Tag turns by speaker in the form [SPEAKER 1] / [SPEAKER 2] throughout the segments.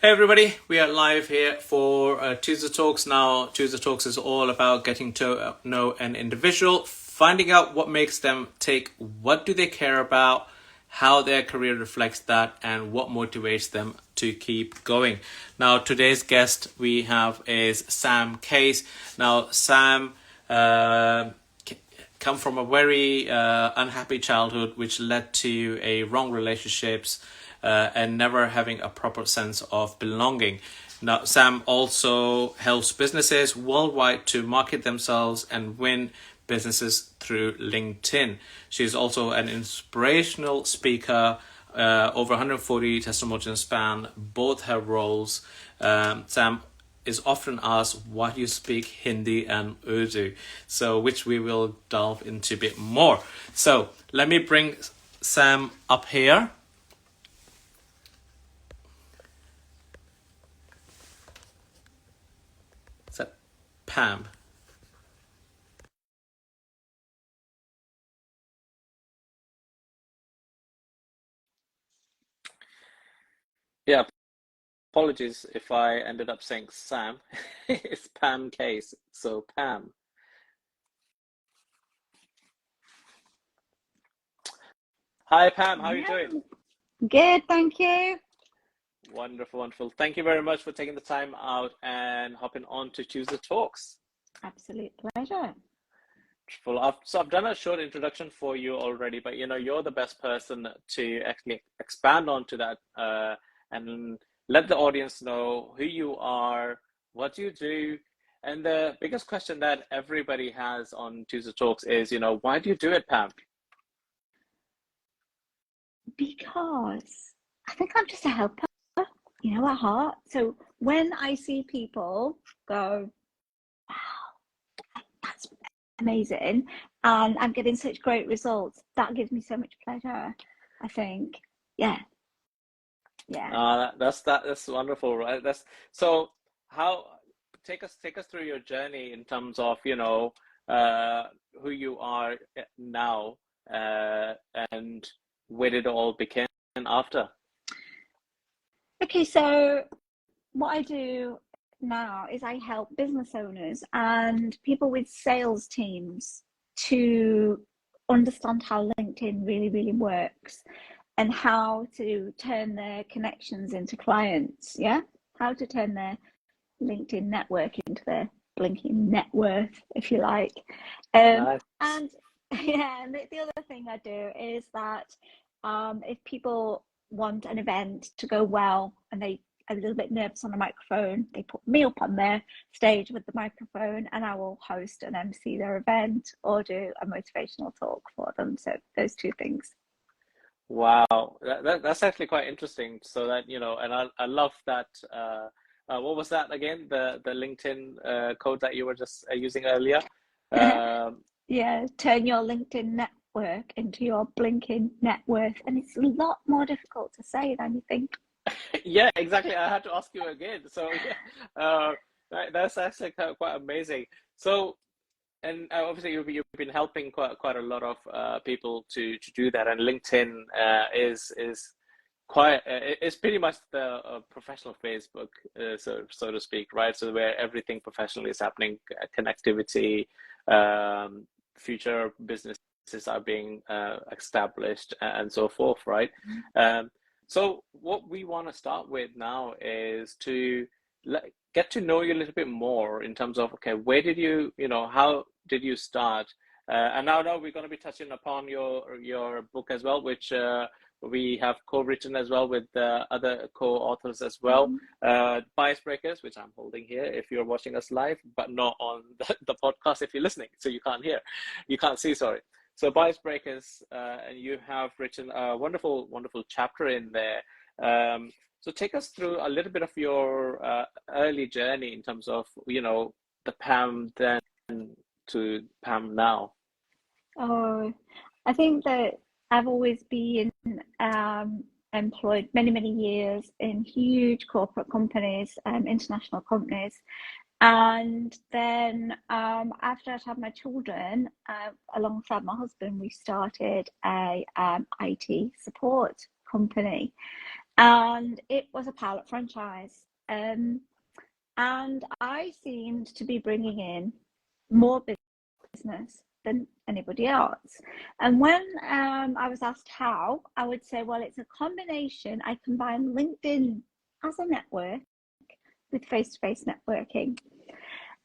[SPEAKER 1] Hey everybody, we are live here for Tuesday Talks. Now, Tuesday Talks is all about getting to know an individual, finding out what makes them tick, what do they care about, how their career reflects that, and what motivates them to keep going. Now, today's guest we have is Pam Case. Now, Sam come from a very unhappy childhood, which led to a wrong relationships and never having a proper sense of belonging. Now, Sam also helps businesses worldwide to market themselves and win businesses through LinkedIn. She's also an inspirational speaker, over 140 testimonials span both her roles. Sam is often asked, why do you speak Hindi and Urdu? So, which we will delve into a bit more. So, let me bring Sam up here. Is that Pam? Yeah, apologies if I ended up saying Sam. It's Pam Case. So, Pam. Hi, Pam. How are you doing?
[SPEAKER 2] Good, thank you.
[SPEAKER 1] Wonderful, wonderful. Thank you very much for taking the time out and hopping on to Tuesday Talks.
[SPEAKER 2] Absolute pleasure.
[SPEAKER 1] So I've done a short introduction for you already, but you're the best person to actually expand onto that and let the audience know who you are, what you do, and the biggest question that everybody has on Tuesday Talks is, why do you do it, Pam?
[SPEAKER 2] Because I think I'm just a helper, at heart. So when I see people go, wow, that's amazing, and I'm getting such great results, that gives me so much pleasure, I think. Yeah, yeah.
[SPEAKER 1] That's wonderful, right? That's so how take us through your journey in terms of, uh, who you are now, and where did it all begin after?
[SPEAKER 2] Okay, so what I do now is I help business owners and people with sales teams to understand how LinkedIn really, really works and how to turn their connections into clients. Yeah. How to turn their LinkedIn network into their blinking net worth, if you like.
[SPEAKER 1] Nice.
[SPEAKER 2] And yeah, and the other thing I do is that if people want an event to go well and they are a little bit nervous on a microphone, they put me up on their stage with the microphone and I will host and MC their event or do a motivational talk for them. So those two things.
[SPEAKER 1] Wow, that's actually quite interesting. So that, and I love that. What was that again? The LinkedIn code that you were just using earlier. Um,
[SPEAKER 2] Yeah, turn your LinkedIn network into your blinking net worth. And it's a lot more difficult to say than you think.
[SPEAKER 1] yeah, exactly. I had to ask you again. So yeah, that's actually quite amazing. So, and obviously you've been helping quite a lot of people to do that, and LinkedIn is quite it's pretty much the professional Facebook, so to speak, right? So where everything professional is happening, connectivity, um, future businesses are being established, and so forth, right? Um, so what we want to start with now is to get to know you a little bit more in terms of, okay, where did how did you start? And now we're going to be touching upon your book as well, which we have co-written as well with other co-authors as well.
[SPEAKER 2] Mhm.
[SPEAKER 1] Bias Breakers, which I'm holding here if you're watching us live, but not on the podcast if you're listening, so you can't see, sorry. So Bias Breakers, and you have written a wonderful, wonderful chapter in there. So take us through a little bit of your early journey in terms of, the Pam then to Pam now.
[SPEAKER 2] Oh, I think that I've always been employed many, many years in huge corporate companies, international companies. And then after I'd had my children, alongside my husband, we started a IT support company. and it was a pilot franchise. And I seemed to be bringing in more business than anybody else. And when I was asked how, I would say, well, it's a combination. I combine LinkedIn as a network with face-to-face networking.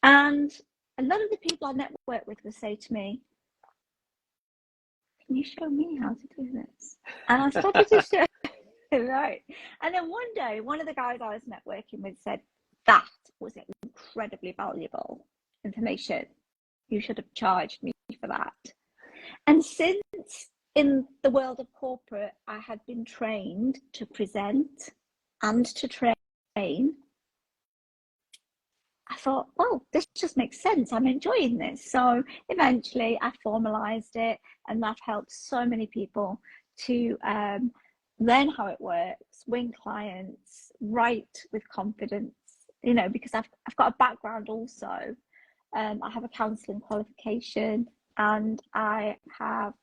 [SPEAKER 2] And a lot of the people I network with would say to me, can you show me how to do this? And I started to show, right. And then one day, one of the guys I was networking with said, that was incredibly valuable information. You should have charged me for that. And since in the world of corporate, I had been trained to present and to train, I thought, well, this just makes sense. I'm enjoying this. So eventually I formalized it, and that helped so many people to learn how it works, win clients, write with confidence, you know, because I've got a background also. I have a counselling qualification, and I have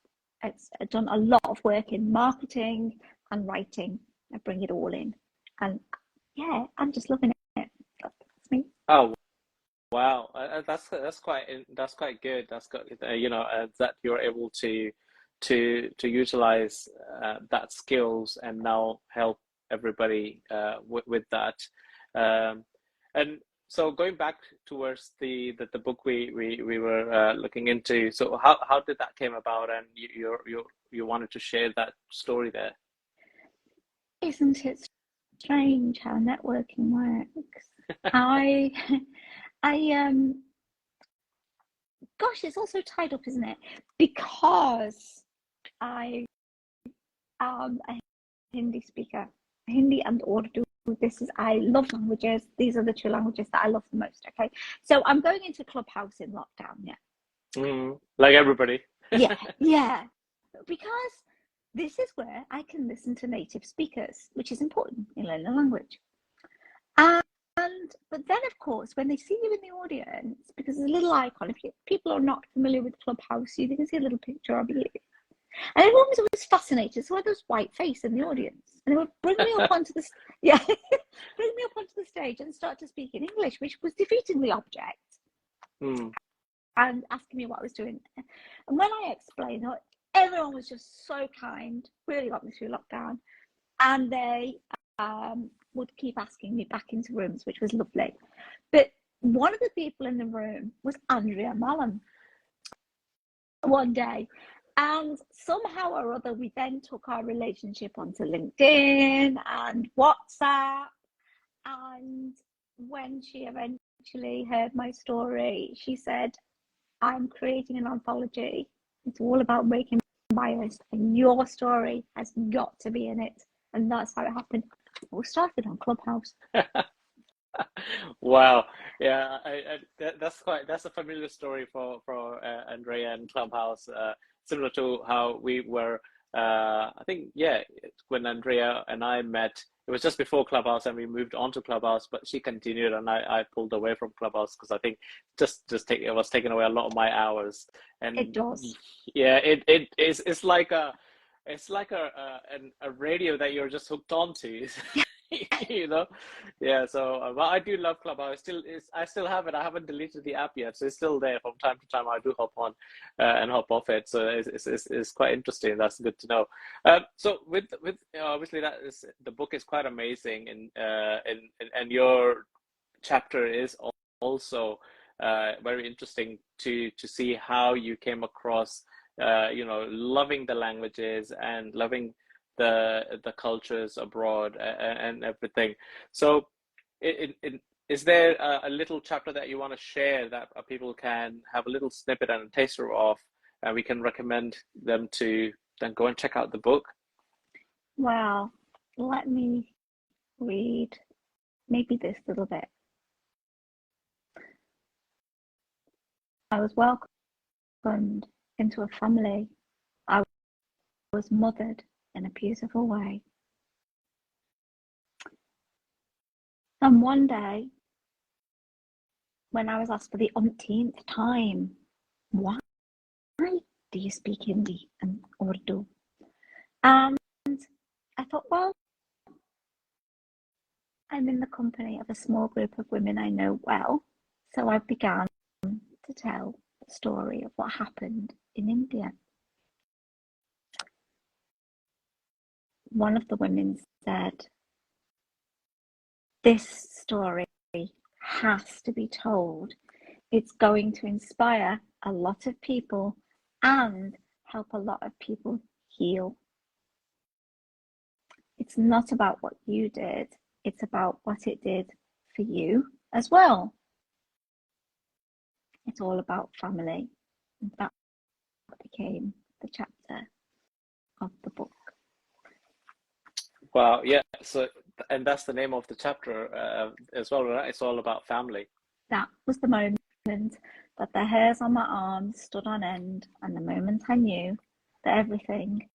[SPEAKER 2] done a lot of work in marketing and writing. I bring it all in. And yeah, I'm just loving it. That's me.
[SPEAKER 1] Oh, wow. That's quite good. That's good. That you're able to utilize that skills and now help everybody with that. And so going back towards the book we were looking into. So how did that came about, and you wanted to share that story there?
[SPEAKER 2] Isn't it strange how networking works? I gosh, it's also tied up, isn't it? Because I am a Hindi speaker, Hindi and Urdu. I love languages. These are the two languages that I love the most. Okay, so I'm going into Clubhouse in lockdown. Yeah,
[SPEAKER 1] like everybody.
[SPEAKER 2] yeah, because this is where I can listen to native speakers, which is important in learning a language. But then, of course, when they see you in the audience, because there's a little icon, if people are not familiar with Clubhouse, you can see a little picture of you. And everyone was always fascinated. So I had this white face in the audience, and they would bring me up onto the bring me up onto the stage and start to speak in English, which was defeating the object, and asking me what I was doing. And when I explained, everyone was just so kind, really got me through lockdown, and they would keep asking me back into rooms, which was lovely. But one of the people in the room was Andrea Mallon one day. And somehow or other, we then took our relationship onto LinkedIn and WhatsApp. And when she eventually heard my story, she said, I'm creating an anthology. It's all about breaking bias, and your story has got to be in it. And that's how it happened. We started on Clubhouse.
[SPEAKER 1] Wow. Yeah, that's a familiar story for Andrea and Clubhouse, similar to how we were. I think, yeah, when Andrea and I met, it was just before Clubhouse, and we moved on to Clubhouse, but she continued, and I pulled away from Clubhouse because I think it was taking away a lot of my hours. And
[SPEAKER 2] it does.
[SPEAKER 1] Yeah, it's like a radio that you're just hooked onto. you know yeah, so but I do love Clubhouse. I still have it. I haven't deleted the app yet, so it's still there. From time to time I do hop on and hop off it, so it's quite interesting. That's good to know. So with obviously that is, the book is quite amazing, and your chapter is also very interesting to see how you came across loving the languages and loving the cultures abroad and everything. So is there a little chapter that you want to share that people can have a little snippet and a taster of, and we can recommend them to then go and check out the book?
[SPEAKER 2] Well, let me read maybe this little bit. I was welcomed into a family. I was mothered in a beautiful way. And one day, when I was asked for the umpteenth time, why do you speak Hindi and Urdu? And I thought, well, I'm in the company of a small group of women I know well, so I began to tell the story of what happened in India. One of the women said, "This story has to be told. It's going to inspire a lot of people and help a lot of people heal. It's not about what you did, it's about what it did for you as well. It's all about family." And that became the chapter of the book.
[SPEAKER 1] Wow, yeah. So, and that's the name of the chapter as well, right? It's all about family.
[SPEAKER 2] That was the moment that the hairs on my arms stood on end, and the moment I knew that everything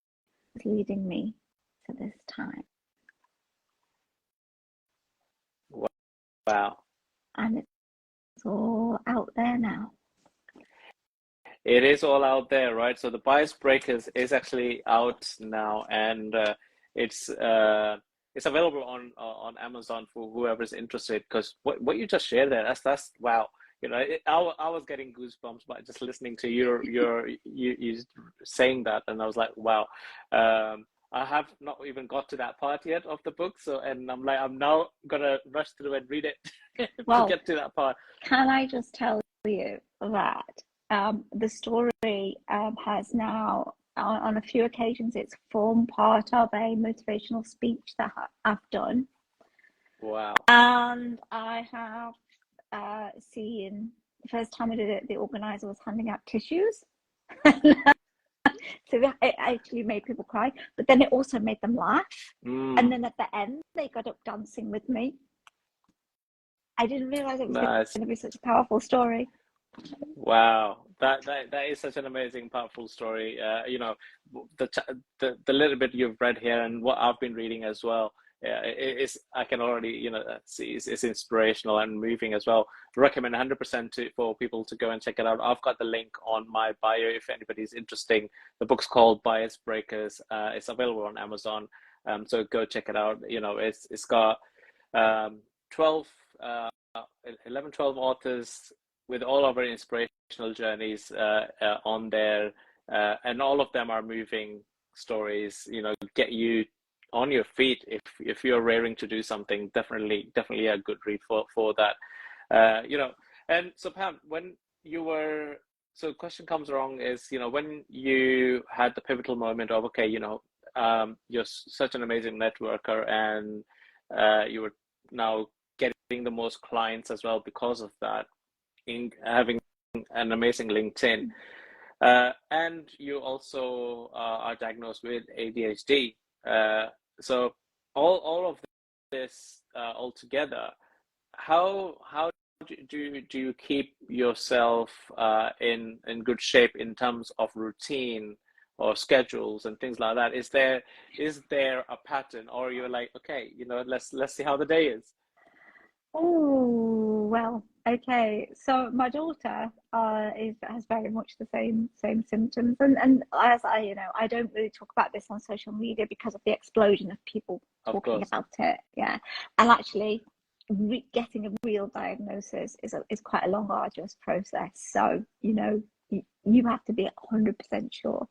[SPEAKER 2] was leading me to this time.
[SPEAKER 1] Wow.
[SPEAKER 2] And it's all out there now.
[SPEAKER 1] It is all out there, right? So the Bias Breakers is actually out now, and it's available on Amazon for whoever's interested. Because what you just shared there, that's wow. You know, I was getting goosebumps by just listening to you saying that, and I was like, wow. I have not even got to that part yet of the book, so and I'm now gonna rush through and read it to
[SPEAKER 2] Well,
[SPEAKER 1] get to that part.
[SPEAKER 2] can I just tell you that the story has now, on a few occasions, it's formed part of a motivational speech that I've done.
[SPEAKER 1] Wow.
[SPEAKER 2] And I have seen, the first time I did it, the organizer was handing out tissues. So it actually made people cry, but then it also made them laugh. And then at the end, they got up dancing with me. I didn't realize it was
[SPEAKER 1] Nice.
[SPEAKER 2] going to be such a powerful story.
[SPEAKER 1] Wow, that is such an amazing, powerful story. You know, the little bit you've read here and what I've been reading as well. Yeah, it's I can already see it's inspirational and moving as well. Recommend 100% for people to go and check it out. I've got the link on my bio if anybody's interested. The book's called Bias Breakers. It's available on Amazon. So go check it out. You know, it's got 12, 11, 12 authors with all of our inspirational journeys on there, and all of them are moving stories. You know, get you on your feet if you're raring to do something. Definitely a good read for that. You know, and so Pam, when you were so question comes along is when you had the pivotal moment of okay, you're such an amazing networker and you were now getting the most clients as well because of that, in having an amazing LinkedIn, and you also are diagnosed with ADHD. So all of this all together, how do you keep yourself in good shape in terms of routine or schedules and things like that? Is there a pattern, or you're like, okay, let's see how the day is?
[SPEAKER 2] Oh, well, okay. So my daughter has very much the same symptoms, and as I don't really talk about this on social media because of the explosion of people
[SPEAKER 1] Of
[SPEAKER 2] talking
[SPEAKER 1] course.
[SPEAKER 2] about it. Yeah, and actually, getting a real diagnosis is quite a long, arduous process. So you have to be 100% sure.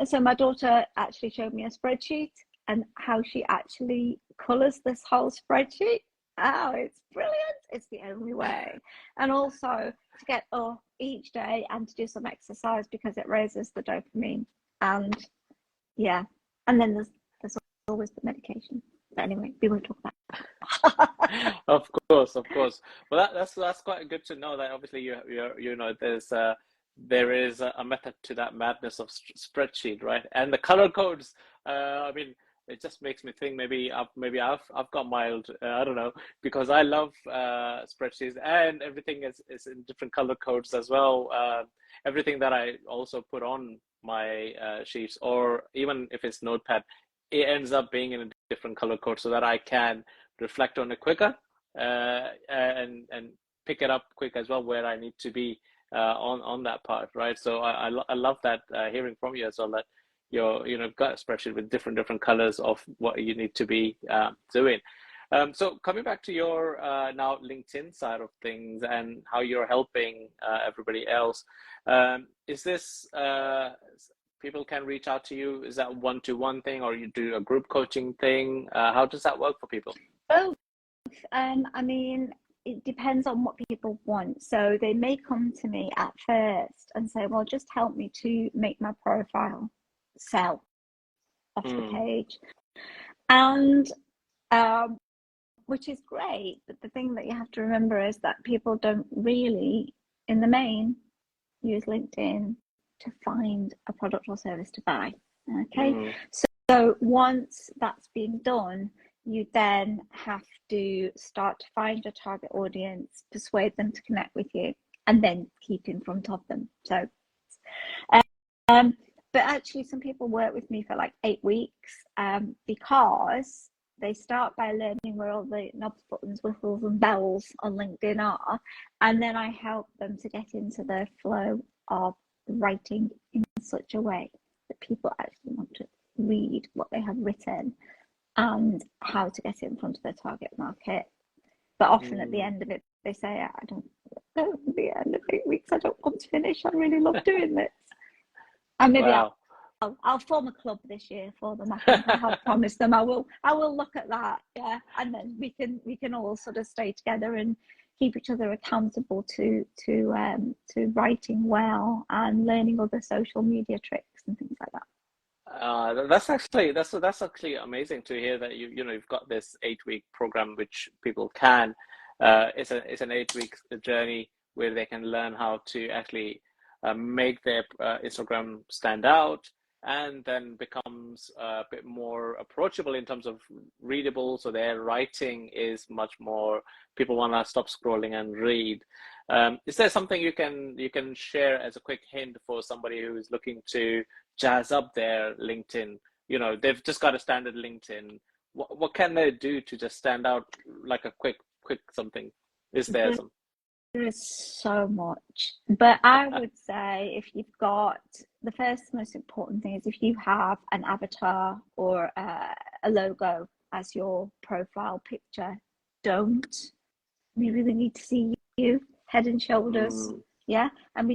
[SPEAKER 2] So my daughter actually showed me a spreadsheet and how she actually colors this whole spreadsheet. Oh, it's brilliant. It's the only way. And also to get up each day and to do some exercise because it raises the dopamine. And yeah, and then there's always the medication. But anyway, we won't talk about it.
[SPEAKER 1] Of course, of course. Well, that's quite good to know that obviously there is a method to that madness of spreadsheet, right? And the color codes. I mean, it just makes me think maybe I've got mild. I don't know, because I love spreadsheets, and everything is in different color codes as well. Everything that I also put on my sheets, or even if it's notepad, it ends up being in a different color code so that I can reflect on it quicker, and pick it up quick as well where I need to be on that part, right? So I love that, hearing from you as well, that you've got a spreadsheet with different colors of what you need to be doing. So coming back to your now LinkedIn side of things and how you're helping everybody else, is this people can reach out to you? Is that one-to-one thing, or you do a group coaching thing? How does that work for people?
[SPEAKER 2] Both. I mean, it depends on what people want. So they may come to me at first and say, well, just help me to make my profile sell off the
[SPEAKER 1] Mm,
[SPEAKER 2] page. And which is great. But the thing that you have to remember is that people don't really, in the main, use LinkedIn to find a product or service to buy. Okay.
[SPEAKER 1] mm,
[SPEAKER 2] So once that's been done, you then have to start to find your target audience, persuade them to connect with you, and then keep in front of them. So, um, but actually, some people work with me for like 8 weeks, because they start by learning where all the knobs, buttons, whistles, and bells on LinkedIn are, and then I help them to get into the flow of writing in such a way that people actually want to read what they have written and how to get it in front of their target market. But often at the
[SPEAKER 1] mm.
[SPEAKER 2] end of it, they say, I don't, at the end of 8 weeks, I don't want to finish. I really love doing this. And maybe
[SPEAKER 1] Wow.
[SPEAKER 2] I'll form a club this year for them. I think I have promised them I will look at that. Yeah. And then we can all sort of stay together and keep each other accountable to writing well and learning other social media tricks and things like that.
[SPEAKER 1] That's actually amazing to hear that you've got this 8 week program which people can. It's an 8 week journey where they can learn how to actually make their Instagram stand out, and then becomes a bit more approachable in terms of readable. So their writing is much more, people want to stop scrolling and read. Is there something you can share as a quick hint for somebody who is looking to jazz up their LinkedIn? They've just got a standard LinkedIn. What can they do to just stand out, like a quick something? Is there some?
[SPEAKER 2] There is so much, but I would say if you've got the first most important thing is if you have an avatar or a logo as your profile picture, don't. We really need to see you head and shoulders,
[SPEAKER 1] Mm.
[SPEAKER 2] yeah, and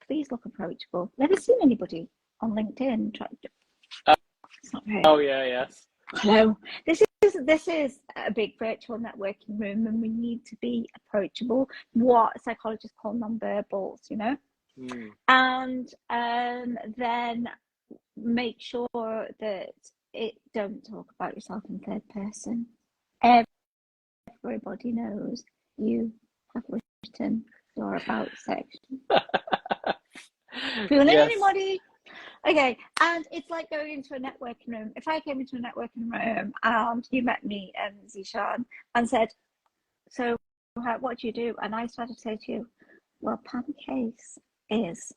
[SPEAKER 2] please look approachable. Never seen anybody on LinkedIn try. It's not very.
[SPEAKER 1] Oh yeah, yes.
[SPEAKER 2] Hello. This is a big virtual networking room, and we need to be approachable. What psychologists call non-verbals,
[SPEAKER 1] Mm.
[SPEAKER 2] and then make sure that it don't talk about yourself in third person. Everybody knows you have written your about section. Fooling
[SPEAKER 1] Yes.
[SPEAKER 2] anybody? Okay, and it's like going into a networking room. If I came into a networking room and you met me and Zishan and said, so what do you do? And I started to say to you, well, Pam Case is,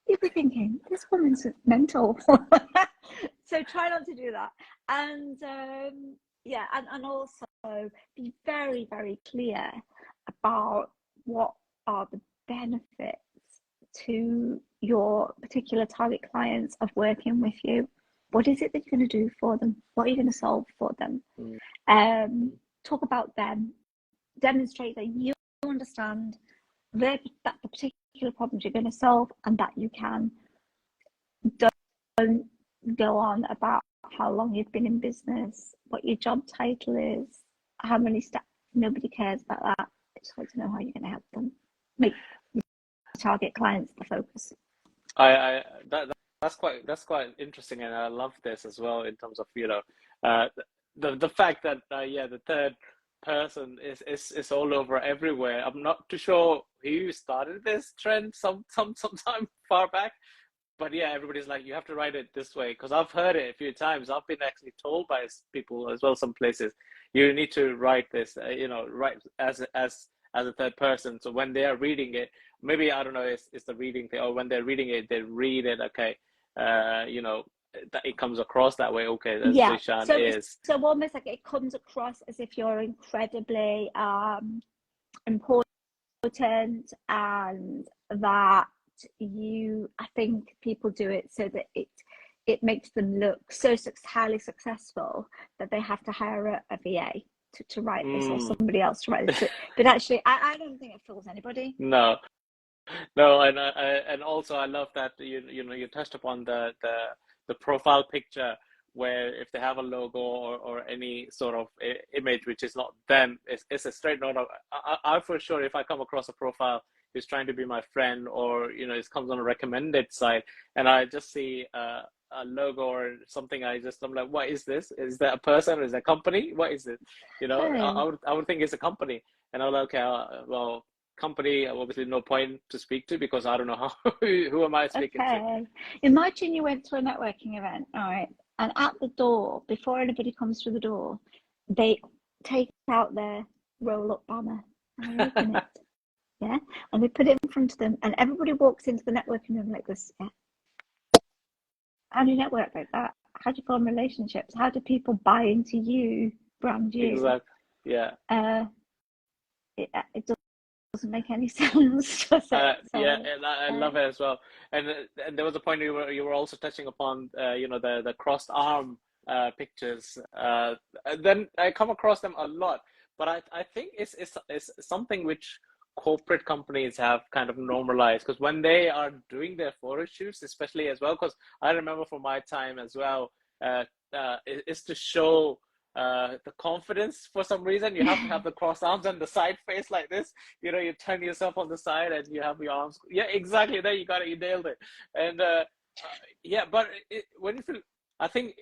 [SPEAKER 2] you'd be thinking, this woman's mental. So try not to do that. And yeah, and also be very, very clear about what are the benefits to your particular target clients of working with you. What is it that you're going to do for them? What are you going to solve for them?
[SPEAKER 1] Mm.
[SPEAKER 2] Talk about them. Demonstrate that you understand that the particular problems you're going to solve, and that you can. Don't go on about how long you've been in business, what your job title is, how many staff. Nobody cares about that. I just want to know how you're going to help them. Make target clients the focus.
[SPEAKER 1] I that's quite interesting, and I love this as well in terms of uh, the fact that yeah, the third person is all over everywhere. I'm not too sure who started this trend sometime far back, but yeah, everybody's like, you have to write it this way, because I've heard it a few times. I've been actually told by people as well, some places, you need to write this, write as a third person. So when they are reading it, maybe I don't know, it's the reading thing, or when they're reading it, they read it. Okay, that it comes across that way. Okay, that
[SPEAKER 2] Yeah.
[SPEAKER 1] Zishan
[SPEAKER 2] So
[SPEAKER 1] is.
[SPEAKER 2] so almost like it comes across as if you're incredibly important, and that I think people do it so that it makes them look so highly successful that they have to hire a VA to write this, or
[SPEAKER 1] Mm.
[SPEAKER 2] somebody else to write this. But actually, I don't think it fools anybody.
[SPEAKER 1] No, no, and also I love that you touched upon the profile picture, where if they have a logo or any sort of image which is not them, it's a straight note of, I for sure, if I come across a profile who's trying to be my friend, or it comes on a recommended site, and I just see a logo or something, I'm like, what is this? Is that a person? Is that a company? What is it?
[SPEAKER 2] Hey,
[SPEAKER 1] I would think it's a company, and I'm like, okay, well, company, obviously no point to speak to, because I don't know how who am I speaking to?
[SPEAKER 2] okay. Imagine you went to a networking event, all right, and at the door, before anybody comes through the door, they take out their roll-up banner and they open it, yeah, and they put it in front of them, and everybody walks into the networking room like this. Yeah. How do you network like that? How do you form relationships? How do people buy into you, brand you?
[SPEAKER 1] Exactly. Yeah.
[SPEAKER 2] Uh, it doesn't make any sense, does it?
[SPEAKER 1] Yeah,
[SPEAKER 2] So,
[SPEAKER 1] and I
[SPEAKER 2] uh,
[SPEAKER 1] love it as well. And there was a point you were also touching upon, the crossed arm pictures. And then I come across them a lot, but I think it's something which corporate companies have kind of normalized, because when they are doing their photo shoots, especially as well, because I remember from my time as well, is to show the confidence. For some reason, you have to have the crossed arms and the side face like this. You turn yourself on the side and you have your arms. Yeah, exactly. There you got it. You nailed it. And yeah, but when you feel, I think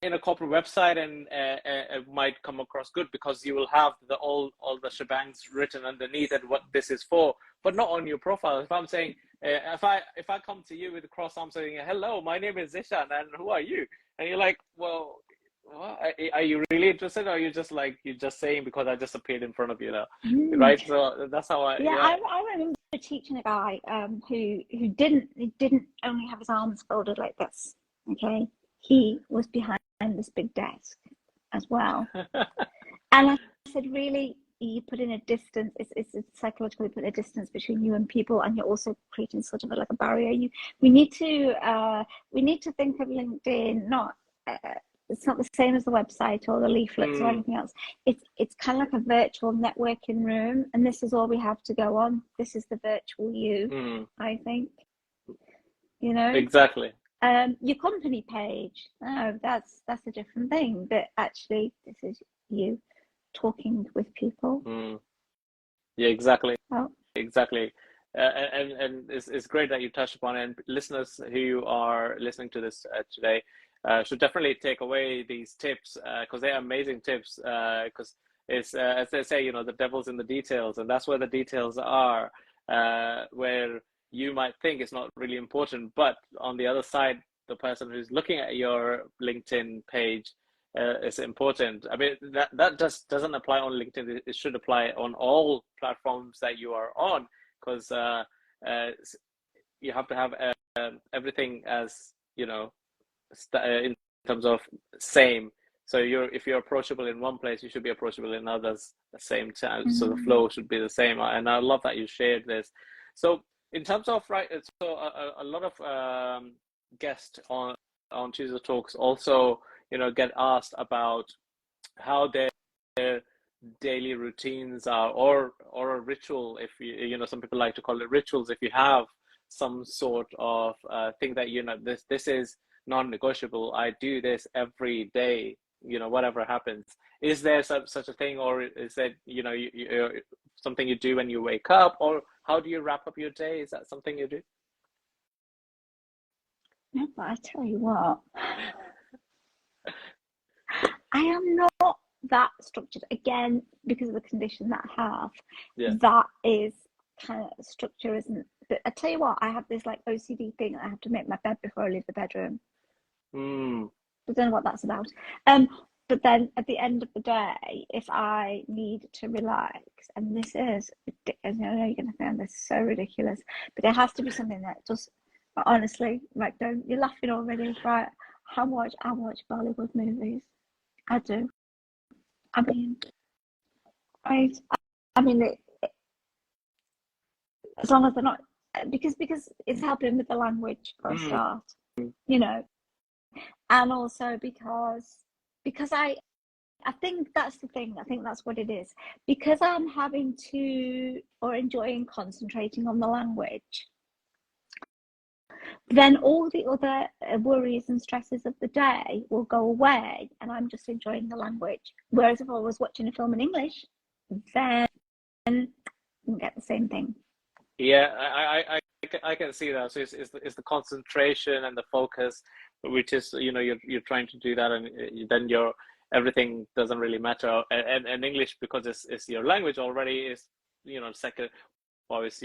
[SPEAKER 1] in a corporate website, and it might come across good, because you will have all the shebangs written underneath and what this is for, but not on your profile. If I'm saying, if I come to you with a cross arm saying, hello, my name is Zishan, and who are you? And you're like, well, what? Are you really interested, or are you just like, you're just saying because I just appeared in front of you now,
[SPEAKER 2] mm.
[SPEAKER 1] right? So that's how
[SPEAKER 2] Yeah,
[SPEAKER 1] yeah.
[SPEAKER 2] I remember teaching a guy who didn't only have his arms folded like this. Okay, he was behind this big desk as well, and I said, really, you put in a distance. It's psychologically put a distance between you and people, and you're also creating sort of like a barrier. We need to think of LinkedIn not. It's not the same as the website or the leaflets or
[SPEAKER 1] Mm,
[SPEAKER 2] anything else. It's kind of like a virtual networking room, and this is all we have to go on. This is the virtual you,
[SPEAKER 1] mm,
[SPEAKER 2] I think. You know,
[SPEAKER 1] exactly.
[SPEAKER 2] your company page. No, that's a different thing. But actually, this is you talking with people.
[SPEAKER 1] Mm, yeah, exactly.
[SPEAKER 2] Oh,
[SPEAKER 1] Exactly. And it's great that you touched upon it. And listeners who are listening to this today should definitely take away these tips, because they're amazing tips. Because it's, as they say, the devil's in the details, and that's where the details are, where you might think it's not really important, but on the other side, the person who's looking at your LinkedIn page is important. I mean, that just doesn't apply on LinkedIn. It should apply on all platforms that you are on, because uh, you have to have everything as in terms of same. So if you're approachable in one place, you should be approachable in others at the same time. So the
[SPEAKER 2] mm,
[SPEAKER 1] flow should be the same. And I love that you shared this. So in terms of, right, so a lot of guests on Tuesday Talks also get asked about how their daily routines are, or a ritual, if some people like to call it rituals, if you have some sort of thing that this is non-negotiable, I do this every day, whatever happens. Is there such a thing, or is that something you do when you wake up, or how do you wrap up your day? Is that something you do?
[SPEAKER 2] yeah, but I tell you what, I am not that structured. Again, because of the condition that I have,
[SPEAKER 1] Yeah.
[SPEAKER 2] that is kind of structure, isn't. But I tell you what, I have this like OCD thing. I have to make my bed before I leave the bedroom.
[SPEAKER 1] Mm.
[SPEAKER 2] I don't know what that's about. Um, but then at the end of the day, if I need to relax, and this is ridiculous, I know you're going to think this is so ridiculous, but it has to be something that just, honestly, like, don't, you're laughing already, right? I watch Bollywood movies. I do. I mean, I, I mean, as long as they're not, because it's helping with the language for a
[SPEAKER 1] Mm.
[SPEAKER 2] start, you know. And also because I think that's the thing. I think that's what it is. Because I'm having to or enjoying concentrating on the language, then all the other worries and stresses of the day will go away, and I'm just enjoying the language. Whereas if I was watching a film in English, then I wouldn't get the same thing.
[SPEAKER 1] Yeah, I can see that. So it's the concentration and the focus, which is, you're trying to do that, and then your everything doesn't really matter. And English, because it's your language already, is, second, or it's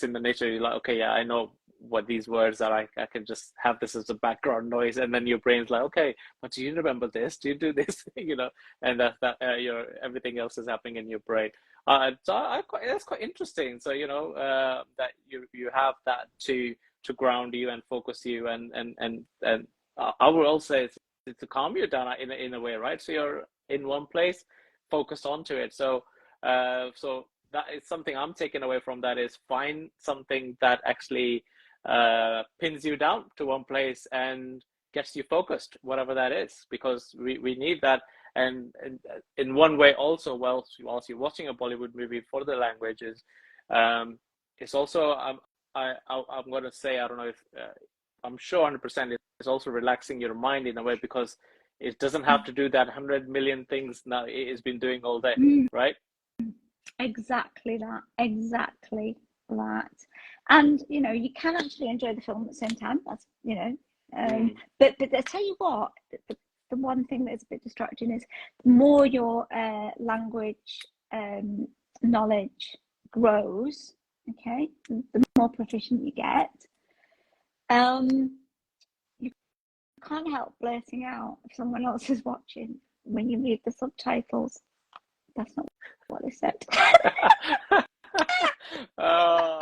[SPEAKER 1] in the nature. You're like, okay, yeah, I know what these words are. I can just have this as a background noise, and then your brain's like, okay, but do you remember this? Do you do this? And your everything else is happening in your brain. So that's quite interesting. So that you have that to ground you and focus you, and I would also say it's to calm you down in a way, right? So you're in one place, focused onto it. So that is something I'm taking away from that, is find something that actually pins you down to one place and gets you focused, whatever that is, because we need that. And in one way also, whilst you're watching a Bollywood movie for the languages, it's also, I'm going to say, I don't know if I'm sure 100% it's also relaxing your mind in a way, because it doesn't have to do that 100 million things now it has been doing all day, right?
[SPEAKER 2] Exactly that. And you can actually enjoy the film at the same time. That's but I tell you what, the one thing that's a bit distracting is the more your language knowledge grows, okay, the more proficient you get, you can't help blurting out if someone else is watching when you read the subtitles. That's not what they said.
[SPEAKER 1] Oh,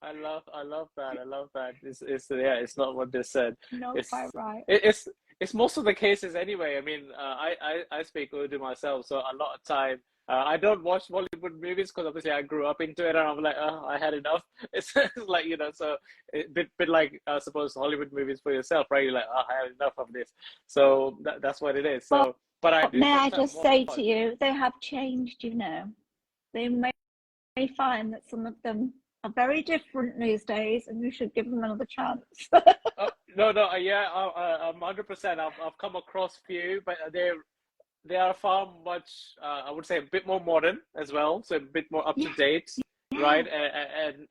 [SPEAKER 1] I love that. I love that. It's not what they said.
[SPEAKER 2] No,
[SPEAKER 1] It's
[SPEAKER 2] quite right.
[SPEAKER 1] it's most of the cases anyway. I mean, I speak Urdu myself, so a lot of time I don't watch Bollywood movies because obviously I grew up into it, and I'm like, oh, I had enough. It's like, so a bit like, I suppose, Hollywood movies for yourself, right? You're like, oh, I had enough of this. So that's what it is.
[SPEAKER 2] Well,
[SPEAKER 1] So, but I do
[SPEAKER 2] may I
[SPEAKER 1] sometimes
[SPEAKER 2] just say
[SPEAKER 1] watch.
[SPEAKER 2] to you, they have changed, They may find that some of them are very different these days, and you should give them another chance.
[SPEAKER 1] Oh, no, yeah, I'm 100%. I've come across few, but they are far much, I would say, a bit more modern as well, so a bit more up to
[SPEAKER 2] Yeah,
[SPEAKER 1] date,
[SPEAKER 2] yeah.
[SPEAKER 1] right?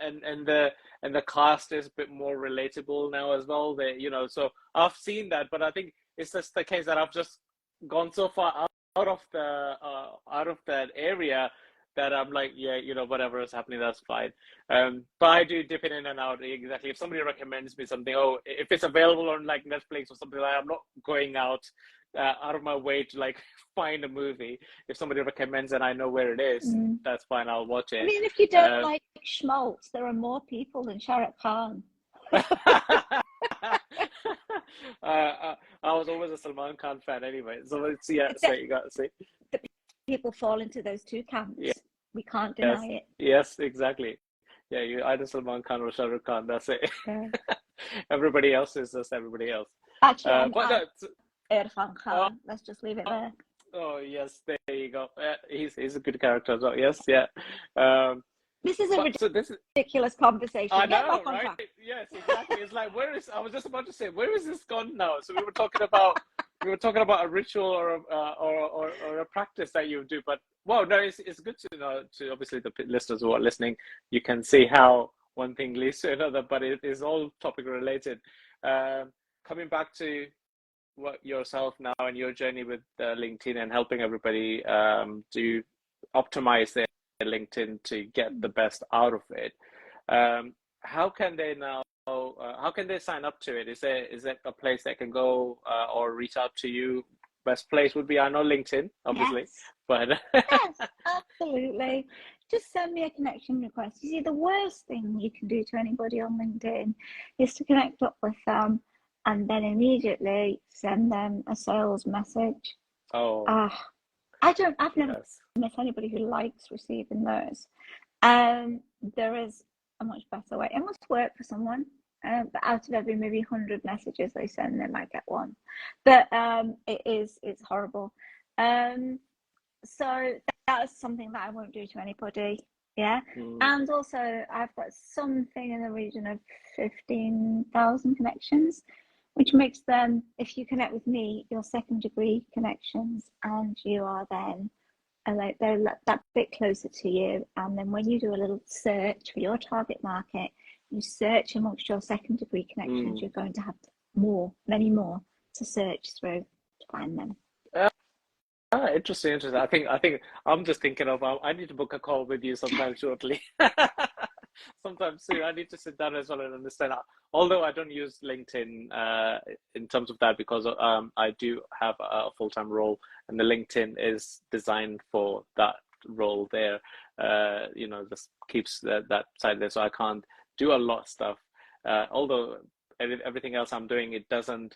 [SPEAKER 1] And the cast is a bit more relatable now as well. So I've seen that, but I think it's just the case that I've just gone so far out of that area that I'm like, yeah, whatever is happening, that's fine. But I do dip in and out. Exactly. If somebody recommends me something, oh, if it's available on like Netflix or something like that, I'm not going out of my way to like find a movie. If somebody recommends and I know where it is, that's fine. I'll watch
[SPEAKER 2] I
[SPEAKER 1] it.
[SPEAKER 2] mean, if you don't like schmaltz, there are more people than Shah Rukh Khan.
[SPEAKER 1] I was always a Salman Khan fan anyway. So let's see. Yeah, so you got to see.
[SPEAKER 2] The people fall into those two camps.
[SPEAKER 1] Yeah.
[SPEAKER 2] We can't
[SPEAKER 1] Yes.
[SPEAKER 2] deny it.
[SPEAKER 1] Yes, exactly. Yeah, you either Salman Khan or Shah Rukh Khan. That's it.
[SPEAKER 2] Yeah.
[SPEAKER 1] Everybody else is just everybody else.
[SPEAKER 2] Actually, I'm Irfan
[SPEAKER 1] Oh,
[SPEAKER 2] Khan. Let's just leave it there.
[SPEAKER 1] oh yes, there you go. He's a good character as well. Yes, yeah. Um,
[SPEAKER 2] This is a
[SPEAKER 1] so this is,
[SPEAKER 2] ridiculous conversation.
[SPEAKER 1] I
[SPEAKER 2] Get
[SPEAKER 1] know,
[SPEAKER 2] back on
[SPEAKER 1] right?
[SPEAKER 2] track.
[SPEAKER 1] Yes, exactly. It's like, I was just about to say, where is this gone now? So we were talking about a ritual or a practice that you do, but well, no, it's good to know, to obviously the listeners who are listening, you can see how one thing leads to another, but it is all topic related. Coming back to what yourself now and your journey with LinkedIn and helping everybody to optimize their LinkedIn to get the best out of it. How can they now? How can they sign up to it? Is there a place they can go or reach out to you? Best place would be, I know, LinkedIn, obviously,
[SPEAKER 2] Yes.
[SPEAKER 1] but
[SPEAKER 2] Yes, absolutely. Just send me a connection request. You see, the worst thing you can do to anybody on LinkedIn is to connect up with them and then immediately send them a sales message.
[SPEAKER 1] oh,
[SPEAKER 2] I've never
[SPEAKER 1] yes,
[SPEAKER 2] met anybody who likes receiving those. There is a much better way. It must work for someone. But out of every maybe 100 messages they send, they might get one. But it's horrible. So that's something that I won't do to anybody. Yeah. And also I've got something in the region of 15,000 connections, which makes them, if you connect with me, your second degree connections, and you are then like they're that bit closer to you. And then when you do a little search for your target market, you search amongst your second degree connections, you're going to have many more to search through to find them.
[SPEAKER 1] Interesting, interesting. I think I'm just thinking of I need to book a call with you sometime shortly. Sometime soon. I need to sit down as well and understand. Although I don't use LinkedIn in terms of that because I do have a full-time role, and the LinkedIn is designed for that role there. You know, just keeps that side there, so I can't do a lot of stuff. Although everything else I'm doing, it doesn't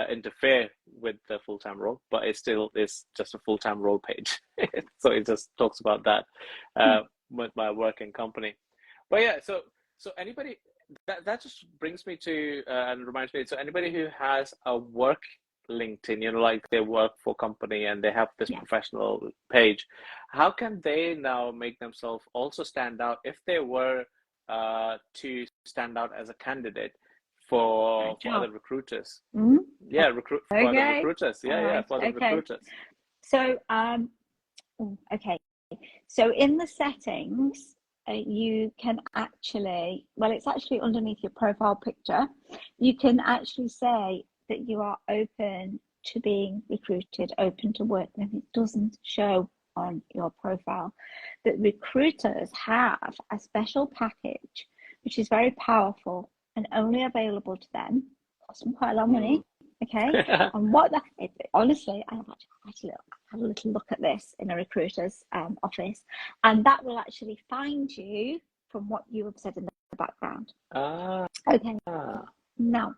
[SPEAKER 1] interfere with the full-time role, but it still is just a full-time role page. So it just talks about that with my working company. But yeah, so anybody that just brings me to and reminds me. So anybody who has a work LinkedIn, you know, like they work for a company and they have this professional page, how can they now make themselves also stand out if they were to stand out as a candidate for other recruiters? Yeah, for other recruiters. For other recruiters.
[SPEAKER 2] So okay. So in the settings, you can actually, well, it's actually underneath your profile picture. You can actually say that you are open to being recruited, open to work, and it doesn't show on your profile. But recruiters have a special package which is very powerful and only available to them. Costs them quite a lot of money. Okay. And what that, honestly, I have actually had a little look at this in a recruiter's office, and that will actually find you from what you have said in the background. Okay. Now,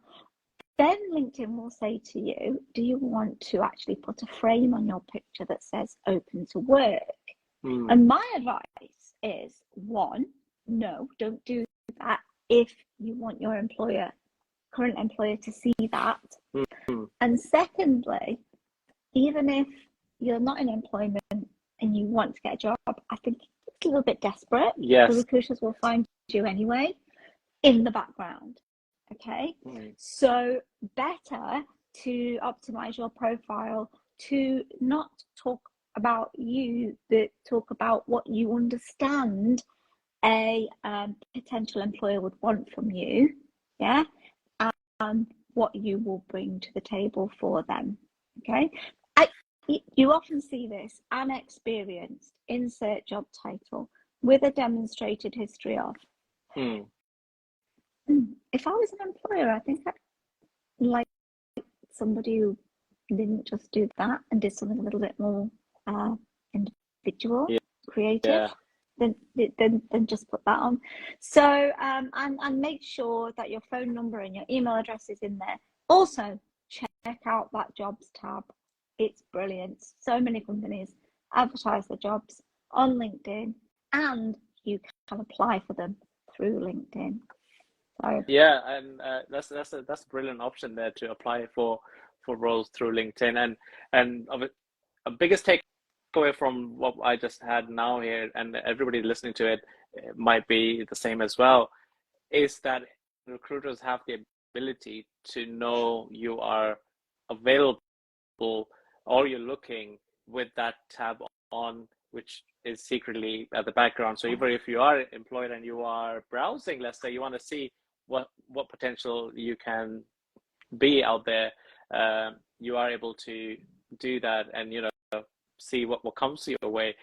[SPEAKER 2] then LinkedIn will say to you, do you want to actually put a frame on your picture that says open to work? And my advice is, one, no, don't do that if you want your current employer to see that. And secondly, even if you're not in employment and you want to get a job, I think it's a little bit desperate.
[SPEAKER 1] Yes.
[SPEAKER 2] The recruiters will find you anyway in the background. Okay. So better to optimize your profile to not talk about you, but talk about what you understand a potential employer would want from you. Yeah. And what you will bring to the table for them. Okay. You often see this: unexperienced, insert job title, with a demonstrated history of. If I was an employer, I think I'd like somebody who didn't just do that and did something a little bit more individual, creative. Then just put that on. So and make sure that your phone number and your email address is in there. Also, check out that jobs tab. It's brilliant. So many companies advertise their jobs on LinkedIn, and you can apply for them through LinkedIn. So
[SPEAKER 1] yeah, and that's a brilliant option there to apply for roles through LinkedIn. And a biggest takeaway from what I just had now here, and everybody listening to it might be the same as well, is that recruiters have the ability to know you are available or you're looking with that tab on, which is secretly at the background. So even if you are employed and you are browsing, let's say you want to see what potential you can be out there, you are able to do that, and see what comes your way.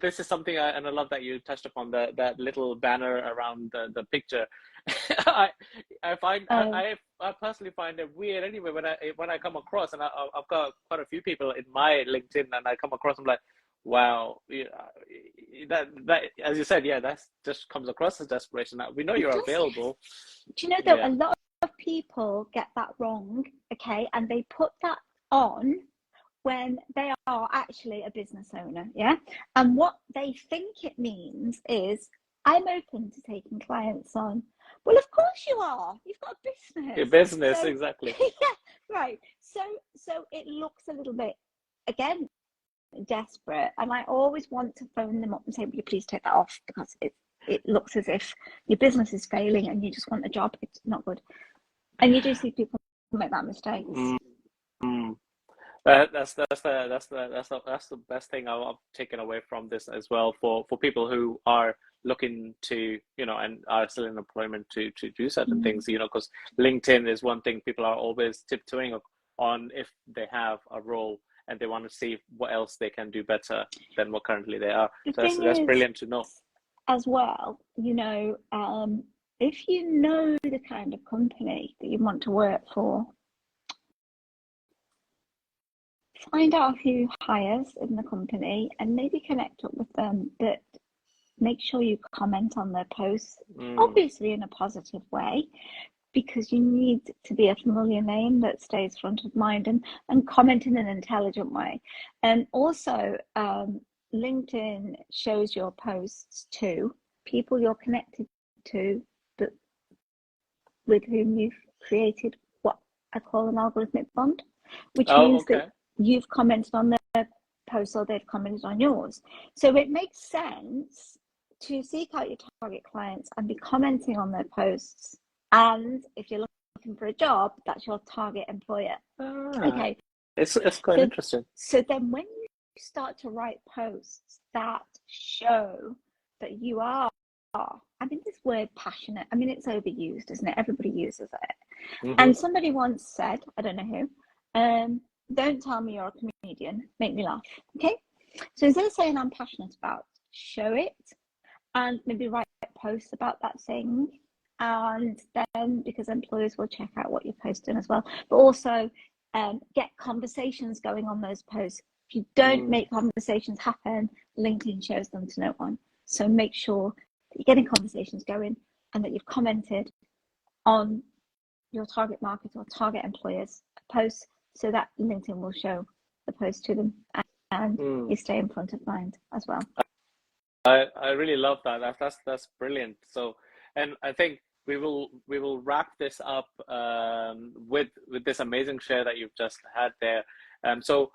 [SPEAKER 1] This is something and I love that you touched upon that little banner around the picture. I personally find it weird anyway when I come across, and I've got quite a few people in my LinkedIn, and I come across, I'm like, wow, that as you said, that just comes across as desperation. We know you're available.
[SPEAKER 2] Do you know that a lot of people get that wrong? Okay, and they put that on when they are actually a business owner, and what they think it means is, I'm open to taking clients on, Well, of course you are. You've got a
[SPEAKER 1] Your
[SPEAKER 2] business.
[SPEAKER 1] business,
[SPEAKER 2] So,
[SPEAKER 1] exactly.
[SPEAKER 2] yeah, right. So it looks a little bit, again, desperate. And I always want to phone them up and say, will you please take that off? Because it looks as if your business is failing and you just want a job. It's not good. And you do see people make that mistakes.
[SPEAKER 1] Mm. That's the best thing I've taken away from this as well for people who are looking to, you know, and are still in employment to do certain things, you know, because LinkedIn is one thing people are always tiptoeing on if they have a role and they want to see what else they can do better than what currently they are.
[SPEAKER 2] The
[SPEAKER 1] So
[SPEAKER 2] thing
[SPEAKER 1] that's
[SPEAKER 2] is,
[SPEAKER 1] brilliant to know.
[SPEAKER 2] as well, you know, if you know the kind of company that you want to work for, find out who hires in the company and maybe connect up with them, but make sure you comment on their posts, obviously in a positive way, because you need to be a familiar name that stays front of mind, and comment in an intelligent way. And also, LinkedIn shows your posts to people you're connected to, but with whom you've created what I call an algorithmic bond, which means
[SPEAKER 1] Okay.
[SPEAKER 2] that you've commented on their posts or they've commented on yours. So it makes sense to seek out your target clients and be commenting on their posts. And if you're looking for a job, that's your target employer. Okay.
[SPEAKER 1] It's quite interesting.
[SPEAKER 2] So then when you start to write posts that show that you are, I mean, this word passionate, I mean, it's overused, isn't it? Everybody uses it. And somebody once said, I don't know who, don't tell me you're a comedian, make me laugh. Okay. So instead of saying I'm passionate about, show it and maybe write posts about that thing. And then, because employers will check out what you're posting as well, but also get conversations going on those posts. If you don't make conversations happen, LinkedIn shows them to no one. So make sure that you're getting conversations going and that you've commented on your target market or target employers' posts, so that LinkedIn will show the post to them and you stay in front of mind as well.
[SPEAKER 1] I really love that. That's brilliant. So, and I think we will wrap this up with this amazing share that you've just had there. So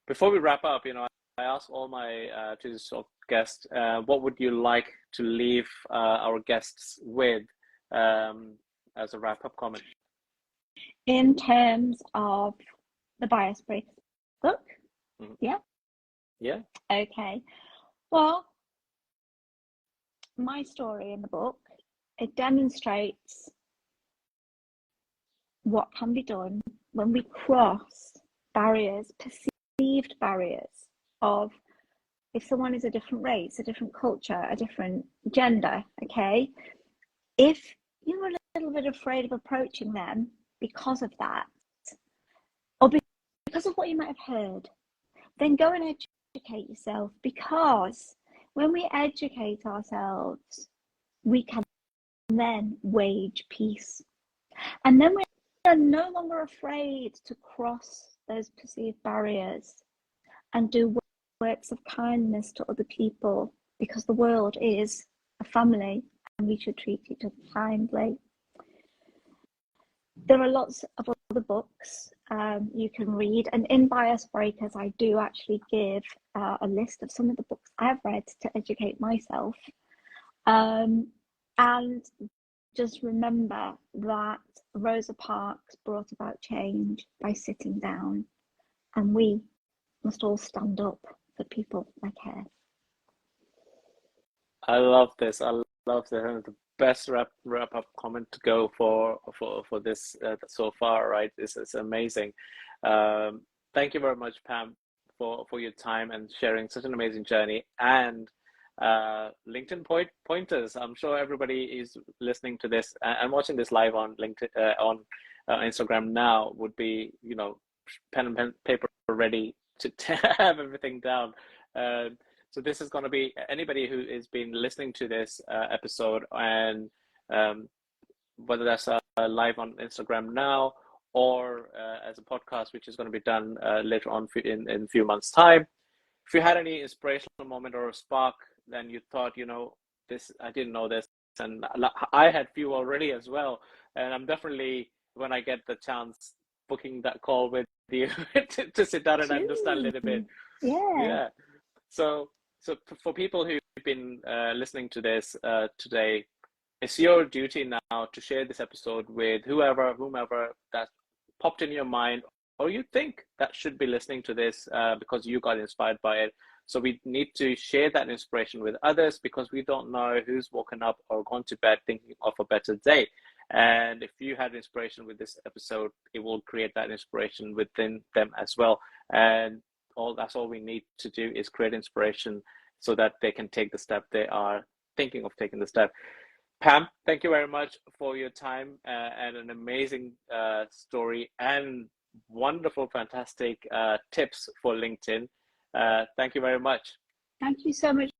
[SPEAKER 1] before we wrap up, you know, I ask all my guests, what would you like to leave our guests with as a wrap up comment?
[SPEAKER 2] In terms of the Bias Break book, yeah. Okay. Well, my story in the book, it demonstrates what can be done when we cross barriers, perceived barriers of if someone is a different race, a different culture, a different gender, okay? If you're a little bit afraid of approaching them because of that, or because of what you might have heard, then go and educate yourself, because when we educate ourselves, we can then wage peace. And then we are no longer afraid to cross those perceived barriers and do works of kindness to other people, because the world is a family and we should treat each other kindly. There are lots of other books you can read, and in Bias Breakers I do actually give a list of some of the books I've read to educate myself, and just remember that Rosa Parks brought about change by sitting down, and we must all stand up for people like her.
[SPEAKER 1] I love this. I love the best wrap up comment to go for this so far, right? This is amazing. Thank you very much, Pam, for your time and sharing such an amazing journey and LinkedIn pointers. I'm sure everybody is listening to this and watching this live on LinkedIn on Instagram now would be, you know, pen and paper ready to have everything down. So this is going to be anybody who has been listening to this episode, and whether that's live on Instagram now or as a podcast, which is going to be done later on in a few months' time. If you had any inspirational moment or a spark, then you thought, you know, this, I didn't know this, and I had few already as well. And I'm definitely, when I get the chance, booking that call with you to sit down and understand a little bit.
[SPEAKER 2] Soon. Yeah.
[SPEAKER 1] Yeah. So, for people who've been listening to this today, it's your duty now to share this episode with whomever that popped in your mind, or you think that should be listening to this because you got inspired by it. So we need to share that inspiration with others, because we don't know who's woken up or gone to bed thinking of a better day. And if you had inspiration with this episode, it will create that inspiration within them as well. And that's all we need to do is create inspiration so that they can take the step they are thinking of taking the step. Pam, thank you very much for your time and an amazing story and wonderful, fantastic tips for LinkedIn. Thank you very much.
[SPEAKER 2] Thank you so much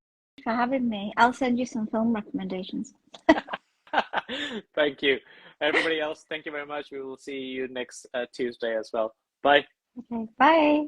[SPEAKER 2] for having me. I'll send you some film recommendations.
[SPEAKER 1] Thank you. Everybody else, thank you very much. We will see you next Tuesday as well. Bye.
[SPEAKER 2] Okay, bye.